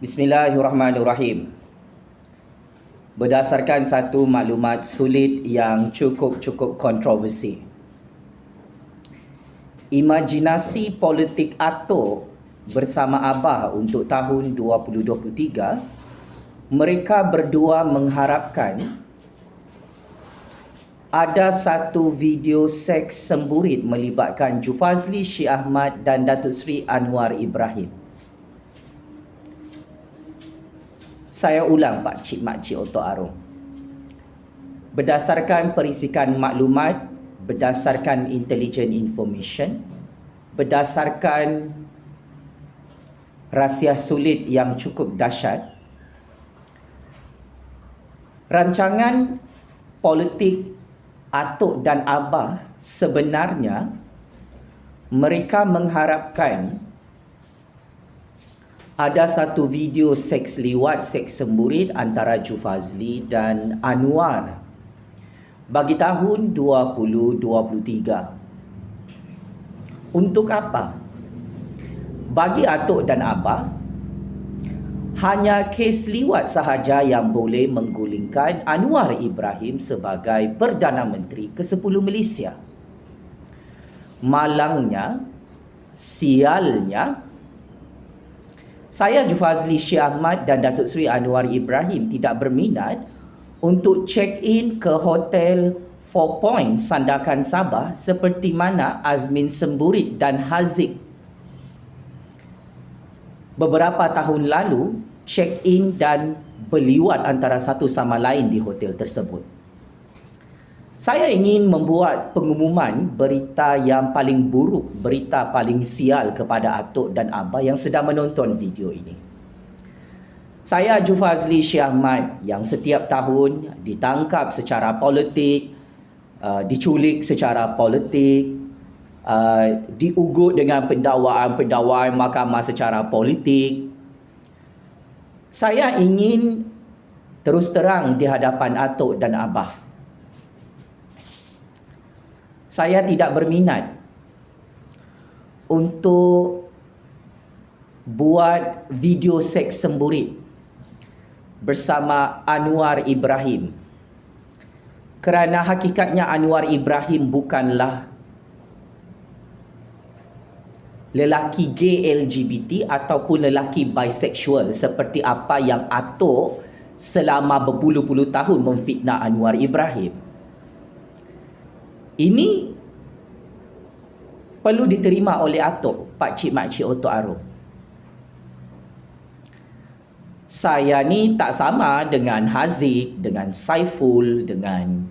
Bismillahirrahmanirrahim. Berdasarkan satu maklumat sulit yang cukup kontroversi, imajinasi politik Atok bersama Abah untuk tahun 2023, mereka berdua mengharapkan ada satu video seks semburit melibatkan Jufazli Syekh Ahmad dan Datuk Seri Anwar Ibrahim. Saya ulang Pak Cik Makcik Otok Arong. Berdasarkan perisikan maklumat, berdasarkan intelligent information, berdasarkan rahsia sulit yang cukup dahsyat, rancangan politik Atok dan Abah sebenarnya mereka mengharapkan ada satu video seks liwat, seks semburit antara Jufazli dan Anwar bagi tahun 2023. Untuk apa? Bagi Atok dan Abah, hanya kes liwat sahaja yang boleh menggulingkan Anwar Ibrahim sebagai Perdana Menteri ke-10 Malaysia. Malangnya, sialnya, saya Jufazli Syekh Ahmad dan Datuk Seri Anwar Ibrahim tidak berminat untuk check-in ke hotel 4 Point Sandakan Sabah seperti mana Azmin Semburit dan Haziq beberapa tahun lalu check-in dan berliwat antara satu sama lain di hotel tersebut. Saya ingin membuat pengumuman berita yang paling buruk, berita paling sial kepada Atok dan Abah yang sedang menonton video ini. Saya Jufazli Syekh Ahmad yang setiap tahun ditangkap secara politik, diculik secara politik, diugut dengan pendakwaan mahkamah secara politik. Saya ingin terus terang di hadapan Atok dan Abah. Saya tidak berminat untuk buat video seks semburit bersama Anwar Ibrahim. Kerana hakikatnya Anwar Ibrahim bukanlah lelaki gay LGBT ataupun lelaki bisexual seperti apa yang Atok selama berpuluh-puluh tahun memfitnah Anwar Ibrahim. Ini perlu diterima oleh Atok, Pak Cik Makcik Otok Arong. Saya ni tak sama dengan Haziq, dengan Saiful, dengan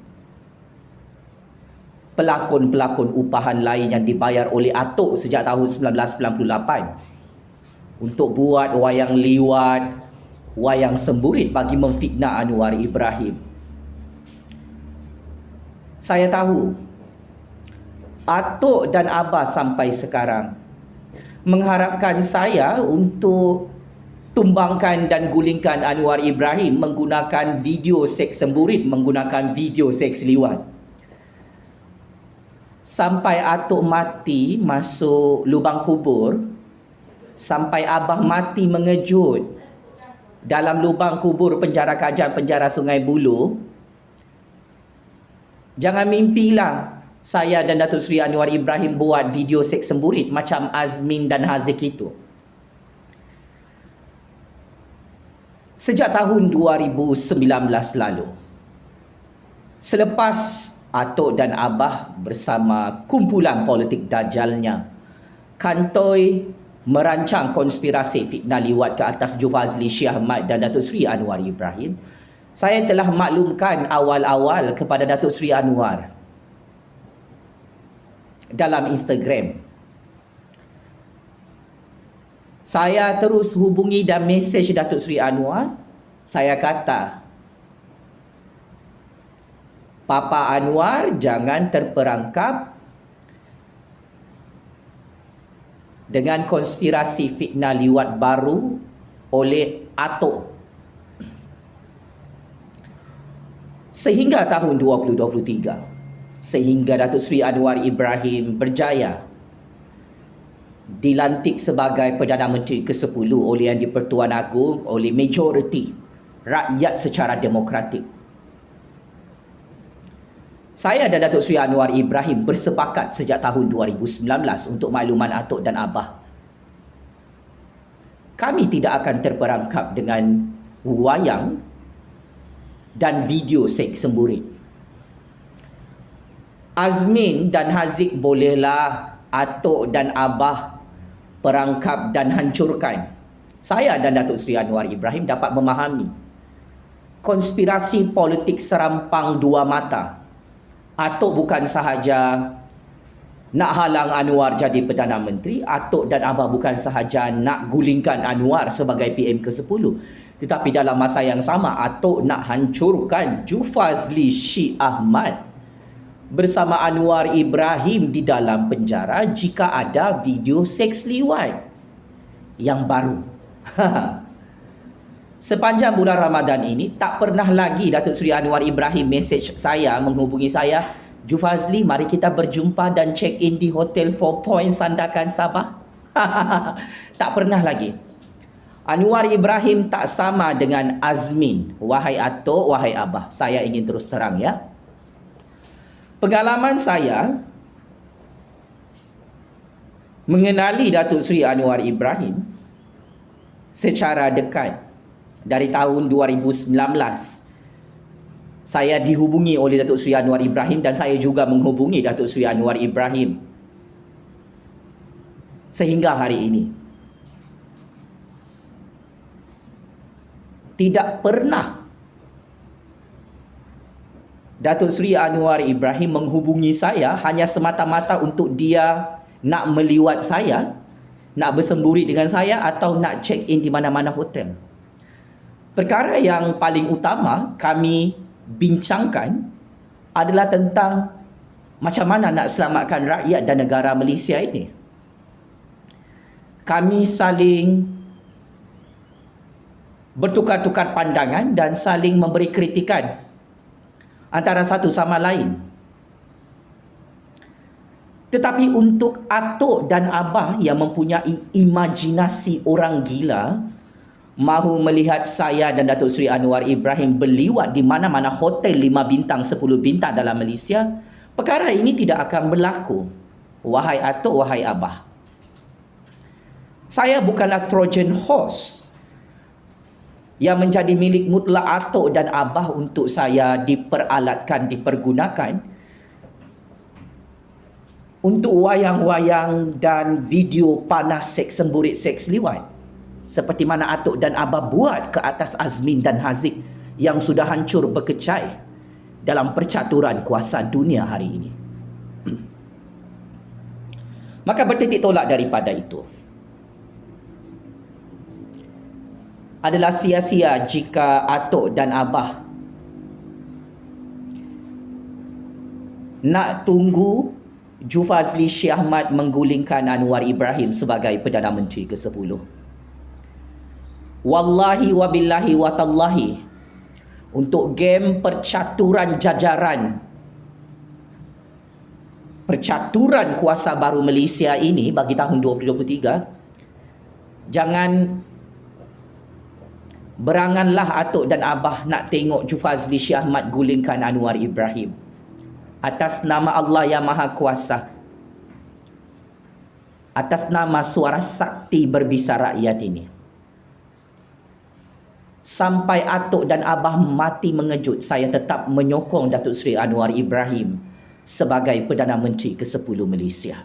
pelakon-pelakon upahan lain yang dibayar oleh Atok sejak tahun 1998 untuk buat wayang liwat, wayang semburit bagi memfitnah Anwar Ibrahim. Saya tahu Atok dan Abah sampai sekarang mengharapkan saya untuk tumbangkan dan gulingkan Anwar Ibrahim menggunakan video seks semburit, menggunakan video seks liwat. Sampai Atok mati masuk lubang kubur, sampai Abah mati mengejut dalam lubang kubur penjara Kajan, penjara Sungai Buloh, jangan mimpilah saya dan Datuk Seri Anwar Ibrahim buat video seks semburit macam Azmin dan Haziq itu. Sejak tahun 2019 lalu, selepas Atok dan Abah bersama kumpulan politik dajalnya kantoi merancang konspirasi fitnah liwat ke atas Jufazli Syekh Ahmad dan Datuk Seri Anwar Ibrahim, saya telah maklumkan awal-awal kepada Datuk Seri Anwar dalam Instagram. Saya terus hubungi dan mesej Datuk Seri Anwar. Saya kata, Papa Anwar jangan terperangkap dengan konspirasi fitnah liwat baru oleh Atok. Sehingga tahun 2023, sehingga Datuk Seri Anwar Ibrahim berjaya dilantik sebagai Perdana Menteri ke-10 oleh Yang di-Pertuan Agong oleh majoriti rakyat secara demokratik. Saya dan Datuk Seri Anwar Ibrahim bersepakat sejak tahun 2019 untuk makluman atuk dan abah. Kami tidak akan terperangkap dengan wayang dan video seks semburit. Azmin dan Haziq bolehlah atuk dan abah perangkap dan hancurkan. Saya dan Datuk Seri Anwar Ibrahim dapat memahami konspirasi politik serampang dua mata. Atuk bukan sahaja nak halang Anwar jadi Perdana Menteri, atuk dan abah bukan sahaja nak gulingkan Anwar sebagai PM ke-10, tetapi dalam masa yang sama atuk nak hancurkan Jufazli Syih Ahmad bersama Anwar Ibrahim di dalam penjara jika ada video seks liwat yang baru. Sepanjang bulan Ramadan ini tak pernah lagi Datuk Seri Anwar Ibrahim mesej saya, menghubungi saya, Jufazli, mari kita berjumpa dan check in di Hotel 4 Points Sandakan Sabah. Tak pernah lagi. Anwar Ibrahim tak sama dengan Azmin. Wahai atuk, wahai abah, saya ingin terus terang ya. Pengalaman saya mengenali Datuk Seri Anwar Ibrahim secara dekat dari tahun 2019. Saya dihubungi oleh Datuk Seri Anwar Ibrahim dan saya juga menghubungi Datuk Seri Anwar Ibrahim sehingga hari ini. Tidak pernah Datuk Seri Anwar Ibrahim menghubungi saya hanya semata-mata untuk dia nak meliwat saya, nak bersemburi dengan saya atau nak check in di mana-mana hotel. Perkara yang paling utama kami bincangkan adalah tentang macam mana nak selamatkan rakyat dan negara Malaysia ini. Kami saling bertukar-tukar pandangan dan saling memberi kritikan antara satu sama lain. Tetapi untuk atuk dan abah yang mempunyai imajinasi orang gila, mahu melihat saya dan Datuk Seri Anwar Ibrahim berliwat di mana-mana hotel 5 bintang, 10 bintang dalam Malaysia, perkara ini tidak akan berlaku. Wahai atuk, wahai abah. Saya bukanlah Trojan horse yang menjadi milik mutlak atuk dan abah untuk saya diperalatkan, dipergunakan untuk wayang-wayang dan video panas seks semburit, seks liwat. Seperti mana atuk dan abah buat ke atas Azmin dan Haziq yang sudah hancur berkecai dalam percaturan kuasa dunia hari ini. Maka bertitik tolak daripada itu. Adalah sia-sia jika atuk dan abah nak tunggu Jufazli Syih Ahmad menggulingkan Anwar Ibrahim sebagai Perdana Menteri ke-10. Wallahi wabillahi watallahi, untuk game percaturan jajaran, percaturan kuasa baru Malaysia ini bagi tahun 2023, jangan beranganlah atuk dan abah nak tengok Jufazli Syih Ahmad gulingkan Anwar Ibrahim atas nama Allah yang Maha Kuasa, atas nama suara sakti berbisa rakyat ini. Sampai atuk dan abah mati mengejut, saya tetap menyokong Datuk Seri Anwar Ibrahim sebagai Perdana Menteri ke-10 Malaysia.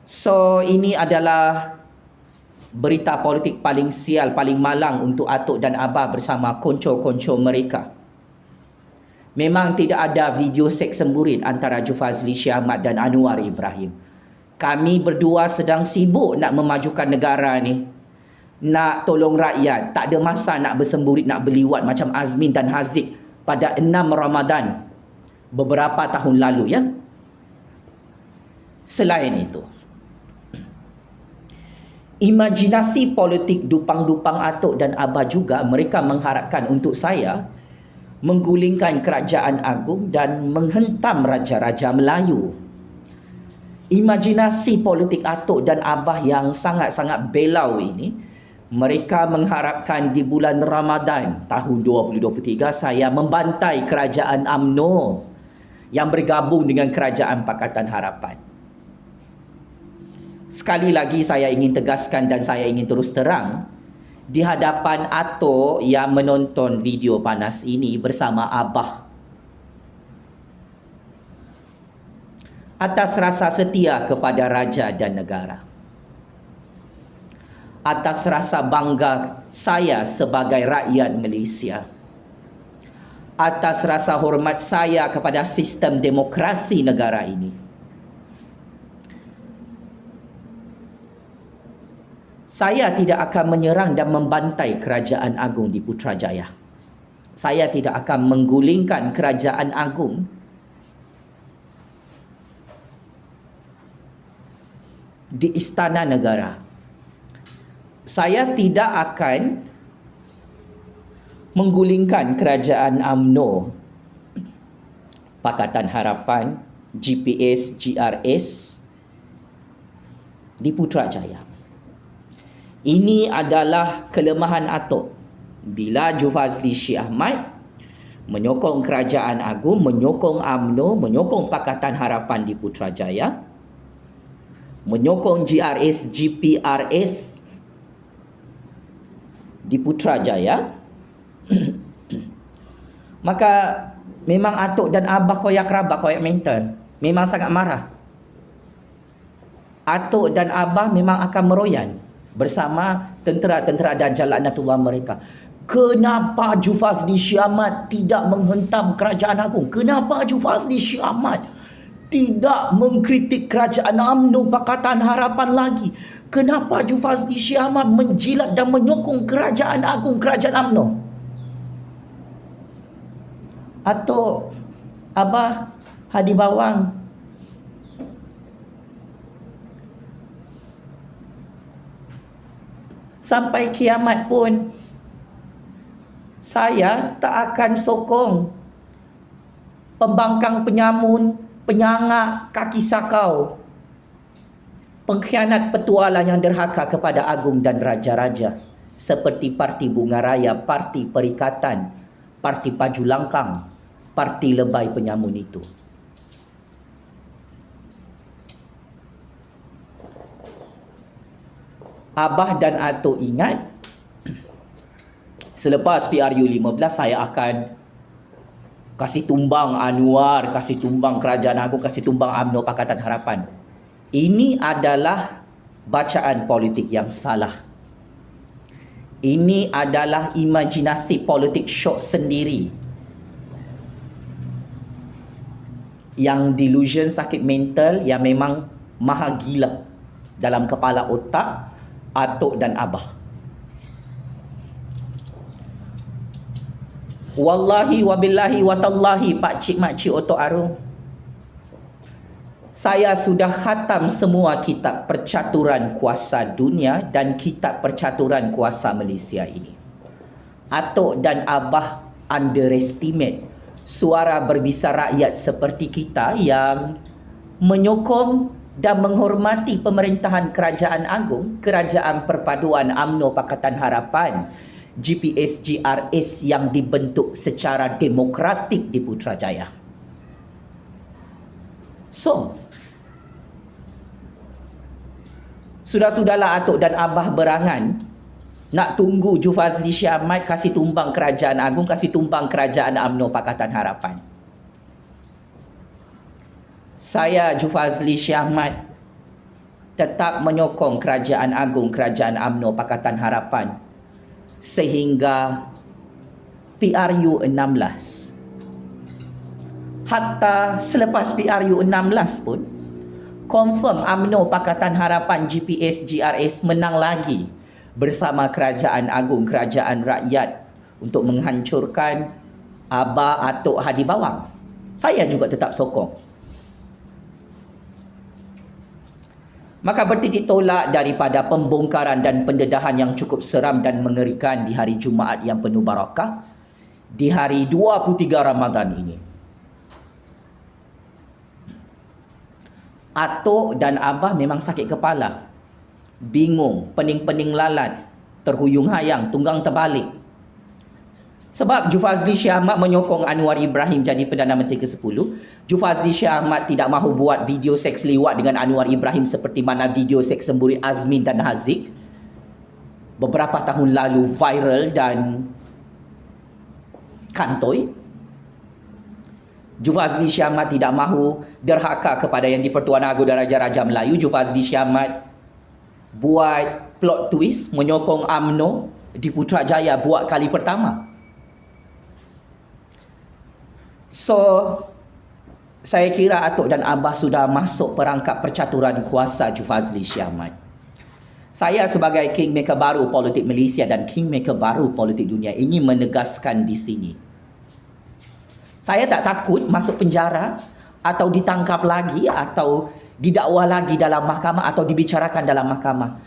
So, ini adalah berita politik paling sial, paling malang untuk atuk dan abah bersama konco-konco mereka. Memang tidak ada video seks semburit antara Jufazli Syih Ahmad dan Anwar Ibrahim. Kami berdua sedang sibuk nak memajukan negara ni, nak tolong rakyat. Tak ada masa nak bersemburit, nak berliwat macam Azmin dan Haziq pada 6 Ramadan beberapa tahun lalu ya. Selain itu, imajinasi politik dupang-dupang atuk dan abah juga, mereka mengharapkan untuk saya menggulingkan kerajaan agung dan menghentam raja-raja Melayu. imajinasi politik atuk dan abah yang sangat-sangat belau ini, mereka mengharapkan di bulan Ramadan tahun 2023 saya membantai kerajaan UMNO yang bergabung dengan kerajaan Pakatan Harapan. Sekali lagi saya ingin tegaskan dan saya ingin terus terang di hadapan atuk yang menonton video panas ini bersama abah, atas rasa setia kepada raja dan negara, atas rasa bangga saya sebagai rakyat Malaysia, atas rasa hormat saya kepada sistem demokrasi negara ini, saya tidak akan menyerang dan membantai Kerajaan Agung di Putrajaya. Saya tidak akan menggulingkan Kerajaan Agung di Istana Negara. Saya tidak akan menggulingkan Kerajaan UMNO, Pakatan Harapan, GPS, GRS di Putrajaya. Ini adalah kelemahan atuk. Bila Jufazli Syed Ahmad menyokong Kerajaan Agung, menyokong UMNO, menyokong Pakatan Harapan di Putrajaya, menyokong GRS, GPRS di Putrajaya, maka memang atuk dan abah koyak rabak, koyak mental. Memang sangat marah. Atuk dan abah memang akan meroyan bersama tentera-tentera Dajjal laknatullah mereka. Kenapa Jufazli Syed Ahmad tidak menghentam Kerajaan Agung? Kenapa Jufazli Syed Ahmad tidak mengkritik Kerajaan UMNO Pakatan Harapan lagi? Kenapa Jufazli Syed Ahmad menjilat dan menyokong Kerajaan Agung, Kerajaan UMNO? Atau abah Hadi Bawang, sampai kiamat pun saya tak akan sokong pembangkang penyamun, penyangak kaki sakau, pengkhianat petualang yang derhaka kepada agung dan raja-raja seperti Parti Bunga Raya, Parti Perikatan, Parti Paju Langkang, Parti Lebay Penyamun itu. Abah dan atuk ingat, selepas PRU 15 saya akan kasih tumbang Anwar, kasih tumbang Kerajaan Agung, kasih tumbang UMNO Pakatan Harapan. Ini adalah bacaan politik yang salah. Ini adalah imajinasi politik syok sendiri. Yang delusion, sakit mental, yang memang maha gila dalam kepala otak atuk dan abah. Wallahi wabillahi watallahi pakcik makcik otok arung, saya sudah khatam semua kitab percaturan kuasa dunia dan kitab percaturan kuasa Malaysia ini. Atuk dan abah underestimate suara berbisa rakyat seperti kita yang menyokong dan menghormati pemerintahan Kerajaan Agung, Kerajaan Perpaduan UMNO Pakatan Harapan, GPS GRS yang dibentuk secara demokratik di Putrajaya. So, sudah-sudahlah atuk dan abah berangan nak tunggu Jufazli Syed Ahmad kasih tumbang Kerajaan Agung, kasih tumbang Kerajaan UMNO Pakatan Harapan. Saya, Jufazli Syed Ahmad, tetap menyokong Kerajaan Agung, Kerajaan UMNO Pakatan Harapan sehingga PRU 16. Hatta selepas PRU 16 pun, confirm UMNO Pakatan Harapan, GPS, GRS menang lagi bersama Kerajaan Agung, Kerajaan Rakyat untuk menghancurkan abah atuk Hadi Bawang. Saya juga tetap sokong. Maka bertitik tolak daripada pembongkaran dan pendedahan yang cukup seram dan mengerikan di hari Jumaat yang penuh barakah, di hari 23 Ramadan ini, Atuk dan Abah memang sakit kepala, bingung, pening-pening lalat, terhuyung hayang, tunggang terbalik. Sebab Jufazli Shah Ahmad menyokong Anwar Ibrahim jadi Perdana Menteri ke-10. Jufazli Shah Ahmad tidak mahu buat video seks liwat dengan Anwar Ibrahim seperti mana video seks semburi Azmin dan Haziq beberapa tahun lalu viral dan kantoi. Jufazli Shah Ahmad tidak mahu derhaka kepada Yang di-Pertuan Agong dan Raja-Raja Melayu. Jufazli Shah Ahmad buat plot twist menyokong UMNO di Putrajaya buat kali pertama. So, saya kira Atuk dan Abah sudah masuk perangkap percaturan kuasa Jufazli Shah Ahmad. Saya sebagai kingmaker baru politik Malaysia dan kingmaker baru politik dunia ingin menegaskan di sini. Saya tak takut masuk penjara atau ditangkap lagi atau didakwa lagi dalam mahkamah atau dibicarakan dalam mahkamah.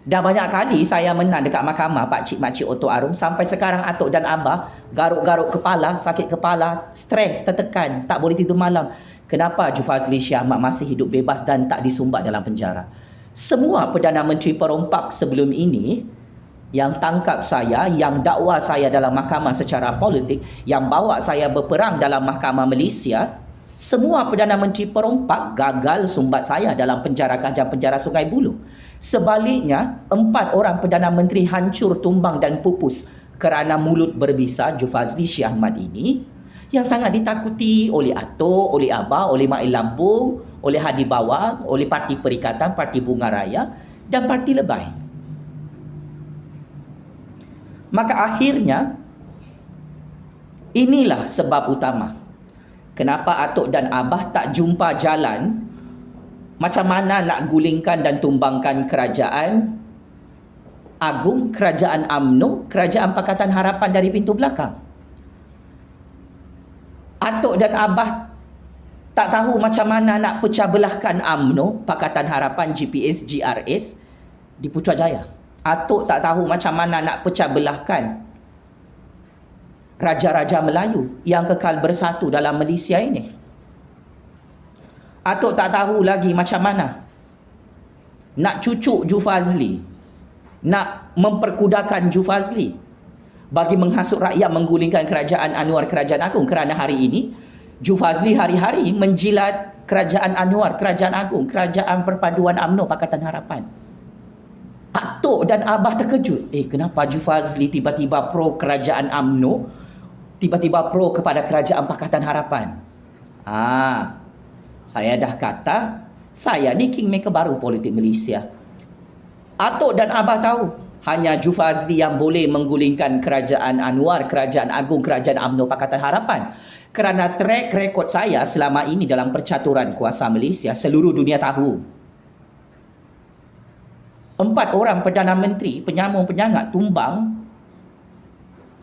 Dah banyak kali saya menang dekat mahkamah pakcik-makcik Oto Arum. Sampai sekarang Atuk dan Abah garuk-garuk kepala, sakit kepala, stres, tertekan, tak boleh tidur malam. Kenapa Jufazli Shah Ahmad masih hidup bebas dan tak disumbat dalam penjara? Semua Perdana Menteri perompak sebelum ini yang tangkap saya, yang dakwa saya dalam mahkamah secara politik, yang bawa saya berperang dalam mahkamah Malaysia, semua Perdana Menteri perompak gagal sumbat saya dalam penjara Kajang Penjara Sungai Buloh. Sebaliknya, 4 orang Perdana Menteri hancur, tumbang dan pupus kerana mulut berbisa Jufazli Shah Ahmad ini yang sangat ditakuti oleh Atuk, oleh Abah, oleh Mak Lambung, oleh Hadi Bawang, oleh Parti Perikatan, Parti Bunga Raya dan Parti Lebay. Maka akhirnya, inilah sebab utama kenapa Atuk dan Abah tak jumpa jalan macam mana nak gulingkan dan tumbangkan kerajaan Agung, kerajaan UMNO, kerajaan Pakatan Harapan dari pintu belakang. Atuk dan Abah tak tahu macam mana nak pecah belahkan UMNO, Pakatan Harapan, GPS, GRS di Putrajaya. Atuk tak tahu macam mana nak pecah belahkan Raja-Raja Melayu yang kekal bersatu dalam Malaysia ini. Atuk tak tahu lagi macam mana nak cucuk Jufazli, nak memperkudakan Jufazli bagi menghasut rakyat menggulingkan kerajaan Anwar, kerajaan Agung. Kerana hari ini Jufazli hari-hari menjilat kerajaan Anwar, kerajaan Agung, kerajaan perpaduan UMNO Pakatan Harapan. Atuk dan Abah terkejut. Kenapa Jufazli tiba-tiba pro kerajaan UMNO, tiba-tiba pro kepada kerajaan Pakatan Harapan? Saya dah kata, saya ni kingmaker baru politik Malaysia. Atuk dan Abah tahu, hanya Jufazli yang boleh menggulingkan kerajaan Anwar, kerajaan Agung, kerajaan UMNO Pakatan Harapan. Kerana track record saya selama ini dalam percaturan kuasa Malaysia, seluruh dunia tahu. 4 orang Perdana Menteri, penyambung-penyangat, tumbang,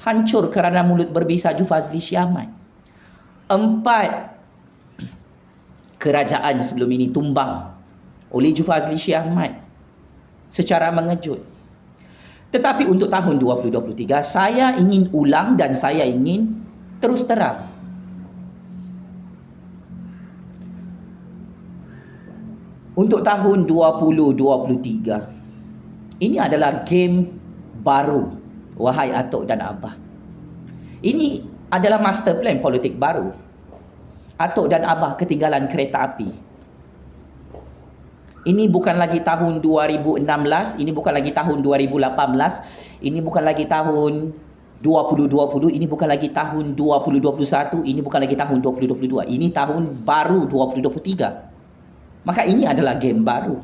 hancur kerana mulut berbisa Jufazli Shah Ahmad. 4 kerajaan sebelum ini tumbang oleh Jufazli Shah Ahmad secara mengejut. Tetapi untuk tahun 2023, saya ingin ulang dan saya ingin terus terang. Untuk tahun 2023, ini adalah game baru, wahai Atuk dan Abah. Ini adalah master plan politik baru. Atuk dan Abah ketinggalan kereta api. Ini bukan lagi tahun 2016, ini bukan lagi tahun 2018, ini bukan lagi tahun 2020, ini bukan lagi tahun 2021, ini bukan lagi tahun 2022. Ini tahun baru 2023. Maka ini adalah game baru.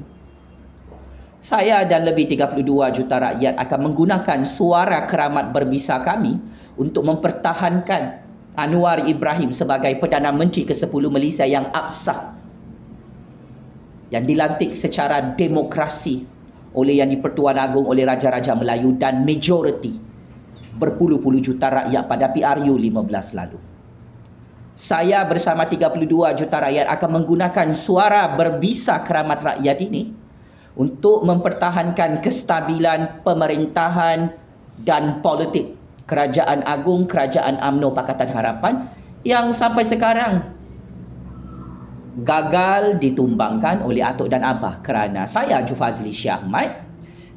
Saya dan lebih 32 juta rakyat akan menggunakan suara keramat berbisa kami untuk mempertahankan Anwar Ibrahim sebagai Perdana Menteri ke-10 Malaysia yang absah, yang dilantik secara demokrasi oleh Yang di-Pertuan Agong, oleh Raja-Raja Melayu dan majoriti berpuluh-puluh juta rakyat pada PRU 15 lalu. Saya bersama 32 juta rakyat akan menggunakan suara berbisa keramat rakyat ini untuk mempertahankan kestabilan pemerintahan dan politik Kerajaan Agung, Kerajaan UMNO Pakatan Harapan yang sampai sekarang gagal ditumbangkan oleh atuk dan abah kerana saya Jufazli Shah Ahmad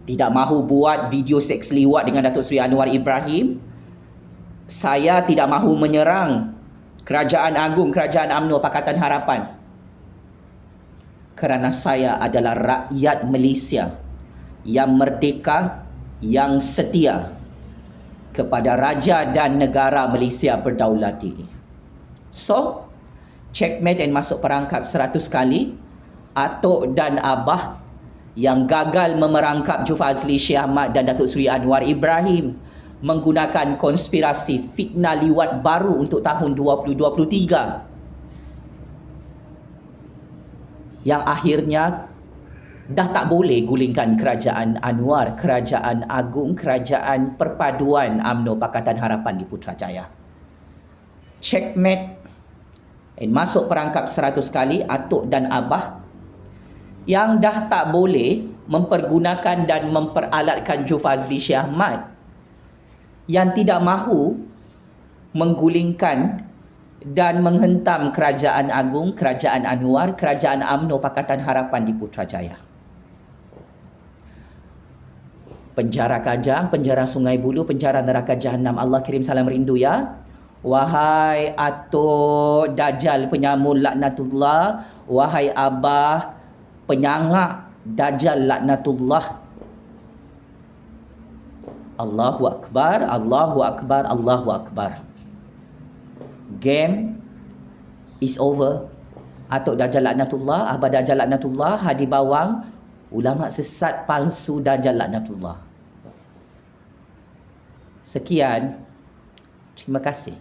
tidak mahu buat video seks liwat dengan Datuk Seri Anwar Ibrahim. Saya tidak mahu menyerang Kerajaan Agung, Kerajaan UMNO Pakatan Harapan kerana saya adalah rakyat Malaysia yang merdeka, yang setia kepada raja dan negara Malaysia berdaulat ini. So, checkmate and masuk perangkap 100 kali. Atuk dan abah yang gagal memerangkap Jufazli Shah Ahmad dan Datuk Seri Anwar Ibrahim menggunakan konspirasi fitnah liwat baru untuk tahun 2023 yang akhirnya dah tak boleh gulingkan Kerajaan Anwar, Kerajaan Agung, Kerajaan Perpaduan UMNO Pakatan Harapan di Putrajaya. Checkmate and masuk perangkap 100 kali atuk dan abah yang dah tak boleh mempergunakan dan memperalatkan Jufazli Shah Ahmad, yang tidak mahu menggulingkan dan menghentam Kerajaan Agung, Kerajaan Anwar, Kerajaan UMNO Pakatan Harapan di Putrajaya. Penjara Kajang, penjara Sungai Buloh, penjara neraka Jahanam. Allah kirim salam rindu ya. Wahai atuk Dajjal penyamun laknatullah, wahai abah penyangak Dajjal laknatullah. Allahu Akbar, Allahu Akbar, Allahu Akbar. Game is over. Atuk Dajjal laknatullah, abah Dajjal laknatullah, Hadi Bawang, ulama sesat palsu Dajjal laknatullah. Sekian. Terima kasih.